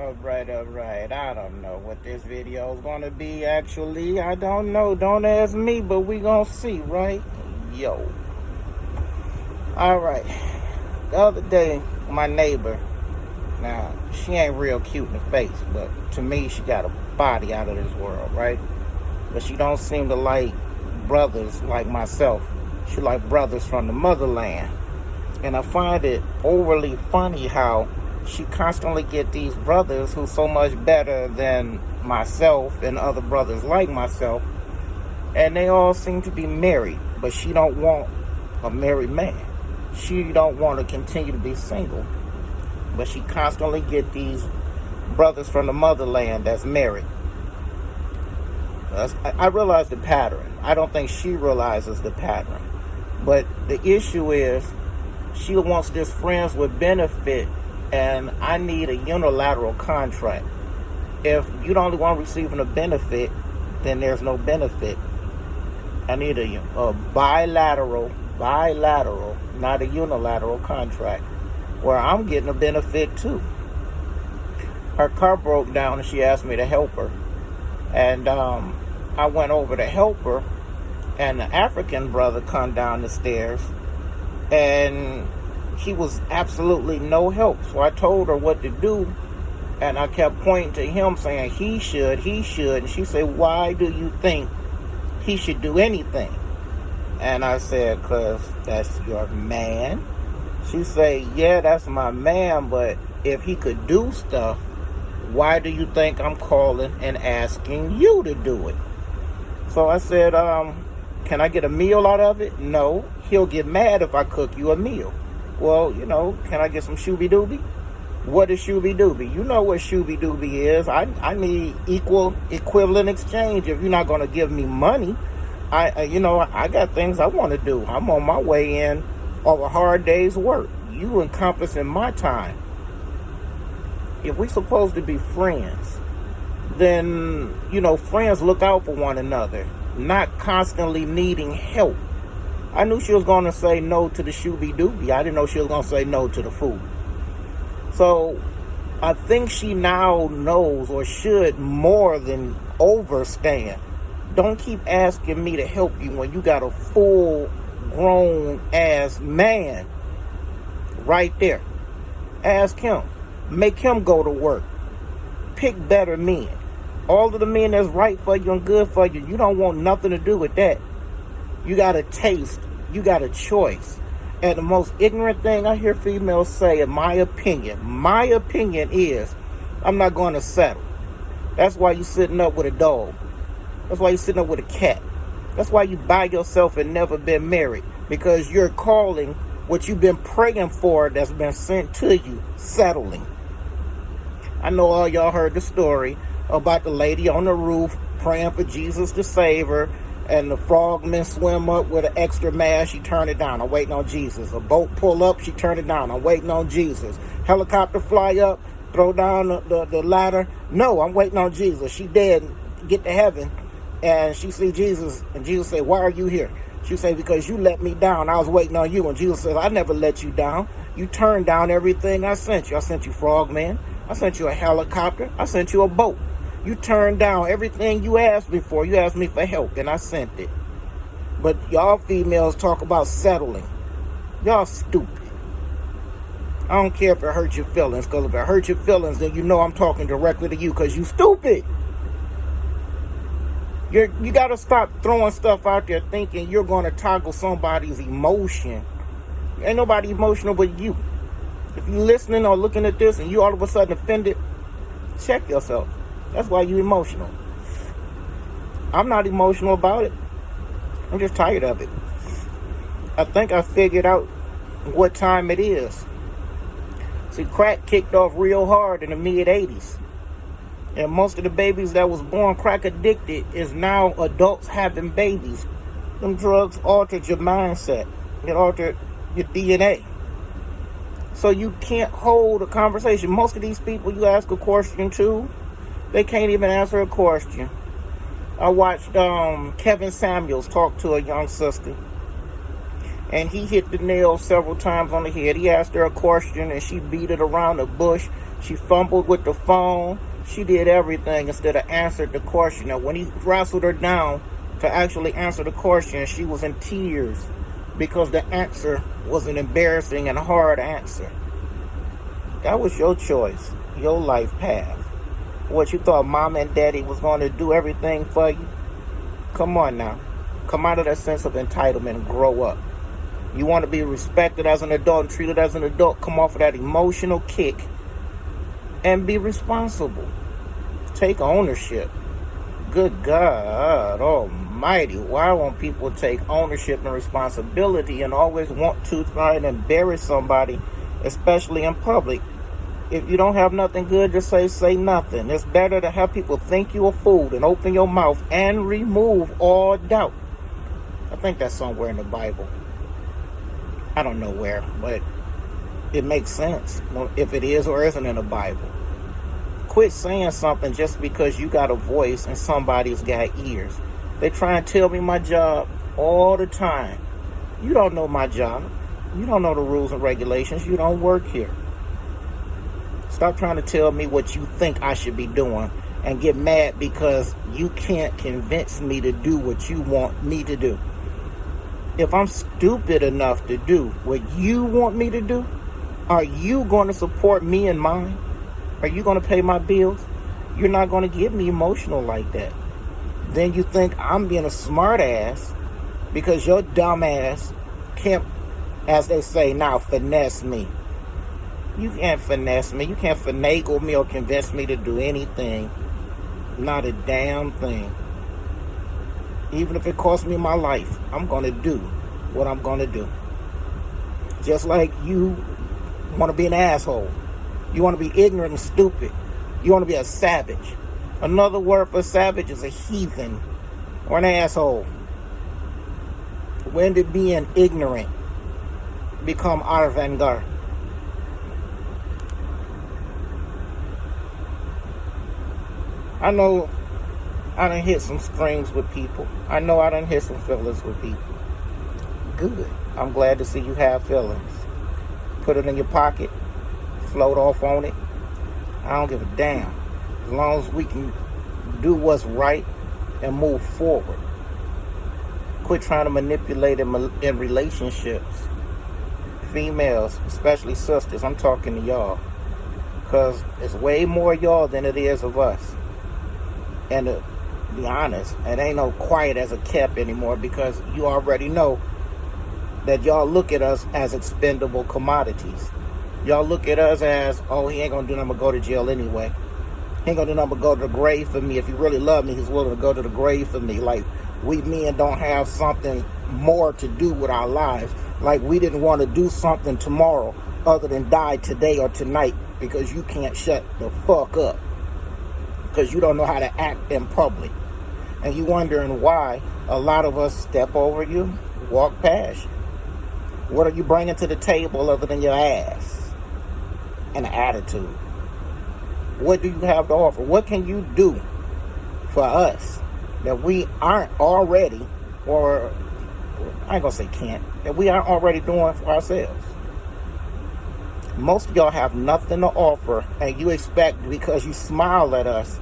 Alright. I don't know what this video is gonna be actually. I don't know. Don't ask me, but we gonna see, right? Yo. Alright. The other day, my neighbor, now, she ain't real cute in the face, but to me, she got a body out of this world, right? But she don't seem to like brothers like myself. She like brothers from the motherland. And I find it overly funny how she constantly get these brothers who so much better than myself and other brothers like myself, and they all seem to be married, but she don't want a married man. She don't want to continue to be single, but she constantly get these brothers from the motherland that's married. I realize the pattern. I don't think she realizes the pattern, but the issue is she wants this friends with benefit, and I need a unilateral contract. If you don't want receiving a benefit, then there's no benefit. I need a bilateral, not a unilateral contract where I'm getting a benefit too. Her car broke down and she asked me to help her. And I went over to help her, and the African brother come down the stairs, and he was absolutely no help. So I told her what to do, and I kept pointing to him saying he should. And she said, why do you think he should do anything? And I said, because that's your man. She said, yeah, that's my man, but if he could do stuff, why do you think I'm calling and asking you to do it? So I said, can I get a meal out of it? No. He'll get mad if I cook you a meal. Well, can I get some shooby-dooby? What is shooby-dooby? You know what shooby-dooby is. I need equivalent exchange. If you're not going to give me money, I got things I want to do. I'm on my way in of a hard day's work. You encompassing my time. If we're supposed to be friends, then, friends look out for one another, not constantly needing help. I knew she was going to say no to the shooby-dooby. I didn't know she was going to say no to the food. So I think she now knows, or should more than overstand. Don't keep asking me to help you when you got a full-grown ass man right there. Ask him. Make him go to work. Pick better men. All of the men that's right for you and good for you, you don't want nothing to do with that. You got a taste. You got a choice. And the most ignorant thing I hear females say, in my opinion is, I'm not going to settle. That's why you sitting up with a dog. That's why you sitting up with a cat. That's why you by yourself and never been married. Because you're calling what you've been praying for that's been sent to you, settling. I know all y'all heard the story about the lady on the roof praying for Jesus to save her, and the frogmen swim up with an extra mask. She turned it down. I'm waiting on Jesus. A boat pull up. She turned it down. I'm waiting on Jesus. Helicopter fly up, throw down the ladder. No, I'm waiting on Jesus. She dead. Get to heaven, and she see Jesus, and Jesus say, why are you here? She say, because you let me down. I was waiting on you. And Jesus says, I never let you down. You turned down everything I sent you. I sent you frogman. I sent you a helicopter. I sent you a boat. You turned down everything you asked me for. You asked me for help, and I sent it. But y'all females talk about settling. Y'all stupid. I don't care if it hurts your feelings, because if it hurts your feelings, then you know I'm talking directly to you, because you stupid. You got to stop throwing stuff out there thinking you're going to toggle somebody's emotion. Ain't nobody emotional but you. If you're listening or looking at this and you all of a sudden offended, check yourself. That's why you're emotional. I'm not emotional about it. I'm just tired of it. I think I figured out what time it is. See, crack kicked off real hard in the mid-'80s. And most of the babies that was born crack addicted is now adults having babies. Them drugs altered your mindset. It altered your DNA. So you can't hold a conversation. Most of these people you ask a question to, they can't even answer a question. I watched Kevin Samuels talk to a young sister, and he hit the nail several times on the head. He asked her a question, and she beat it around the bush. She fumbled with the phone. She did everything instead of answered the question. And when he wrestled her down to actually answer the question, she was in tears because the answer was an embarrassing and hard answer. That was your choice, your life path. What, you thought mom and daddy was going to do everything for you? Come on now. Come out of that sense of entitlement and grow up. You want to be respected as an adult and treated as an adult? Come off of that emotional kick and be responsible. Take ownership. Good God Almighty. Why won't people take ownership and responsibility and always want to try and embarrass somebody, especially in public? If you don't have nothing good to say nothing. It's better to have people think you a fool than open your mouth and remove all doubt. I think that's somewhere in the Bible. I don't know where, but it makes sense if it is or isn't in the Bible. Quit saying something just because you got a voice and somebody's got ears. They try and tell me my job all the time. You don't know my job. You don't know the rules and regulations. You don't work here. Stop trying to tell me what you think I should be doing and get mad because you can't convince me to do what you want me to do. If I'm stupid enough to do what you want me to do, are you going to support me and mine? Are you going to pay my bills? You're not going to get me emotional like that. Then you think I'm being a smart ass because your dumb ass can't, as they say now, finesse me. You can't finesse me. You can't finagle me or convince me to do anything. Not a damn thing. Even if it costs me my life, I'm going to do what I'm going to do. Just like you want to be an asshole. You want to be ignorant and stupid. You want to be a savage. Another word for savage is a heathen or an asshole. When did being ignorant become avant-garde? I know I done hit some strings with people. I know I done hit some feelings with people. Good. I'm glad to see you have feelings. Put it in your pocket. Float off on it. I don't give a damn. As long as we can do what's right and move forward. Quit trying to manipulate in relationships. Females, especially sisters, I'm talking to y'all. Because it's way more y'all than it is of us. And to be honest, it ain't no quiet as a kept anymore because you already know that y'all look at us as expendable commodities. Y'all look at us as, oh, he ain't gonna do nothing but go to jail anyway. He ain't gonna do nothing but go to the grave for me. If he really loved me, he's willing to go to the grave for me. Like, we men don't have something more to do with our lives. Like, we didn't want to do something tomorrow other than die today or tonight because you can't shut the fuck up. Because you don't know how to act in public. And you wondering why a lot of us step over you, walk past you. What are you bringing to the table other than your ass and an attitude? What do you have to offer? What can you do for us that we aren't already, or I ain't gonna say can't, that we aren't already doing for ourselves? Most of y'all have nothing to offer, and you expect because you smile at us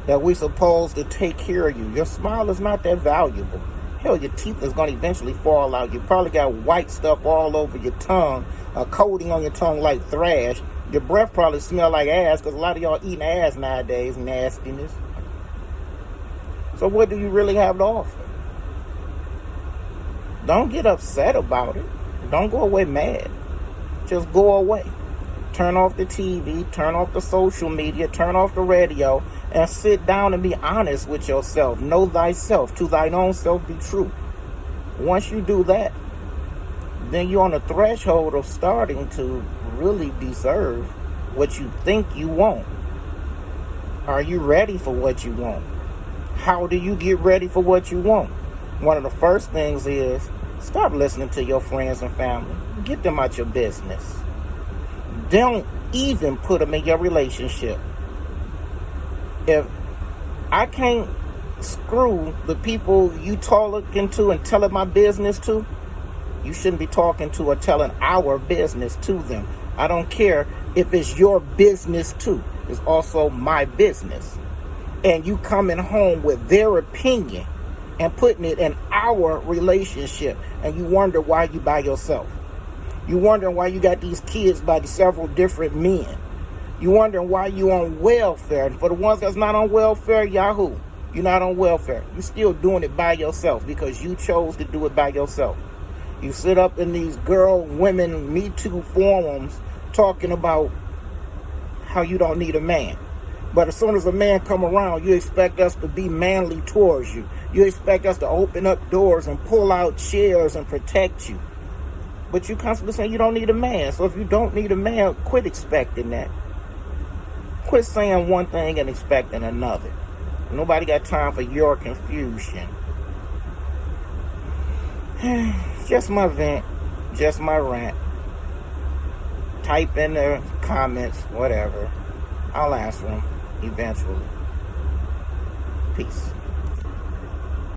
that we're supposed to take care of you. Your smile is not that valuable. Hell, your teeth is going to eventually fall out. You probably got white stuff all over your tongue, a coating on your tongue like thrash. Your breath probably smell like ass because a lot of y'all eating ass nowadays, nastiness. So what do you really have to offer? Don't get upset about it. Don't go away mad. Just go away. Turn off the TV, turn off the social media, turn off the radio, and sit down and be honest with yourself. Know thyself. To thine own self be true. Once you do that, then you're on the threshold of starting to really deserve what you think you want. Are you ready for what you want? How do you get ready for what you want? One of the first things is stop listening to your friends and family. Get them out your business. Don't even put them in your relationship. If I can't screw the people you talking to and telling my business to, you shouldn't be talking to or telling our business to them. I don't care if it's your business too. It's also my business. And you coming home with their opinion and putting it in our relationship, and you wonder why you by yourself. You wondering why you got these kids by several different men. You wondering why you on welfare. And for the ones that's not on welfare, Yahoo, you're not on welfare. You're still doing it by yourself because you chose to do it by yourself. You sit up in these girl, women, Me Too forums talking about how you don't need a man. But as soon as a man come around, you expect us to be manly towards you. You expect us to open up doors and pull out chairs and protect you. But you constantly saying you don't need a man. So if you don't need a man, quit expecting that. Quit saying one thing and expecting another. Nobody got time for your confusion. Just my vent. Just my rant. Type in the comments, whatever. I'll answer them eventually. Peace.